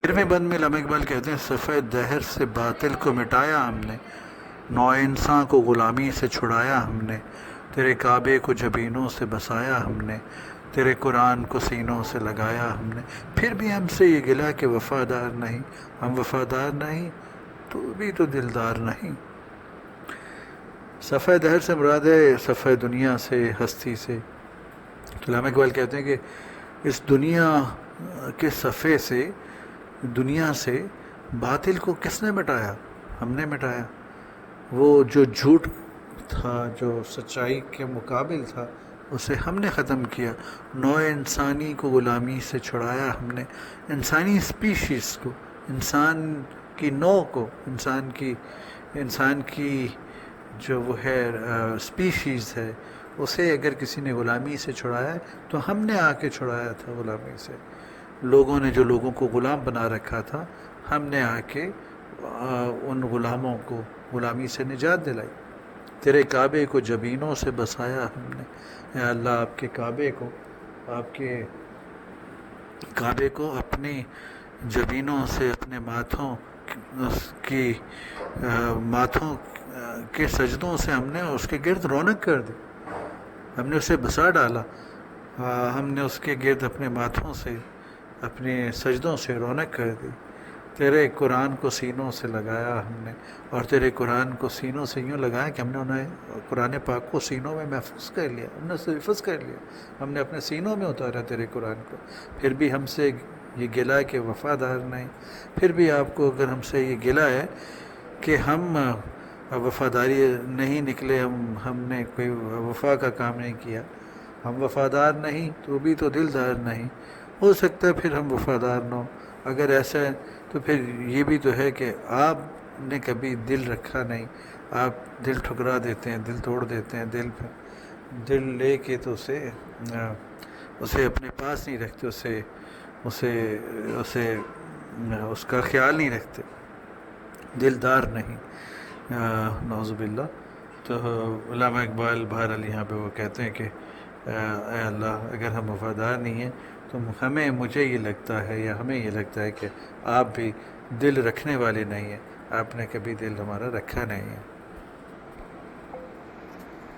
13ویں بند میں علامہ اقبال کہتے ہیں سفید دہر سے باطل کو مٹایا ہم نے، نو انسان کو غلامی سے چھڑایا ہم نے، تیرے کعبے کو جبینوں سے بسایا ہم نے، تیرے قرآن کو سینوں سے لگایا ہم نے، پھر بھی ہم سے یہ گلا کہ وفادار نہیں، ہم وفادار نہیں تو بھی تو دلدار نہیں۔ صفحہ دہر سے مراد ہے صفحہ دنیا سے، ہستی سے۔ علامہ اقبال کہتے ہیں کہ اس دنیا کے صفحے سے، دنیا سے باطل کو کس نے مٹایا؟ ہم نے مٹایا۔ وہ جو جھوٹ تھا، جو سچائی کے مقابل تھا، اسے ہم نے ختم کیا۔ نوع انسانی کو غلامی سے چھڑایا ہم نے، انسانی اسپیشیز کو، انسان کی نوع کو، انسان کی جو وہ ہے اسپیشیز ہے، اسے اگر کسی نے غلامی سے چھڑایا ہے تو ہم نے آ کے چھڑایا تھا غلامی سے۔ لوگوں نے جو لوگوں کو غلام بنا رکھا تھا، ہم نے آ کے ان غلاموں کو غلامی سے نجات دلائی۔ تیرے کعبے کو جبینوں سے بسایا ہم نے، اے اللہ آپ کے کعبے کو، آپ کے کعبے کو اپنی جبینوں سے، اپنے ماتھوں کے سجدوں سے ہم نے اس کے گرد رونق کر دی، ہم نے اسے بسا ڈالا، ہم نے اس کے گرد اپنے ماتھوں سے، اپنے سجدوں سے رونق کر دی۔ تیرے قرآن کو سینوں سے لگایا ہم نے، اور تیرے قرآن کو سینوں سے یوں لگایا کہ ہم نے انہیں قرآن پاک کو سینوں میں محفوظ کر لیا، ہم نے اسے حفظ کر لیا، ہم نے اپنے سینوں میں اتارا تیرے قرآن کو۔ پھر بھی ہم سے یہ گلہ کہ وفادار نہیں، پھر بھی آپ کو اگر ہم سے یہ گلہ ہے کہ ہم وفاداری نہیں نکلے، ہم نے کوئی وفا کا کام نہیں کیا، ہم وفادار نہیں تو بھی تو دلدار نہیں، ہو سکتا ہے پھر ہم وفادار نہ ہوں۔ اگر ایسا ہے تو پھر یہ بھی تو ہے کہ آپ نے کبھی دل رکھا نہیں، آپ دل ٹھکرا دیتے ہیں، دل توڑ دیتے ہیں، دل لے کے تو اسے اپنے پاس نہیں رکھتے، اس کا خیال نہیں رکھتے، دلدار نہیں، نعوذ باللہ۔ تو علامہ اقبال بہرحال یہاں پہ وہ کہتے ہیں کہ اے اللہ اگر ہم وفادار نہیں ہیں تو مجھے یہ لگتا ہے، یا ہمیں یہ لگتا ہے کہ آپ بھی دل رکھنے والے نہیں ہیں، آپ نے کبھی دل ہمارا رکھا نہیں ہے۔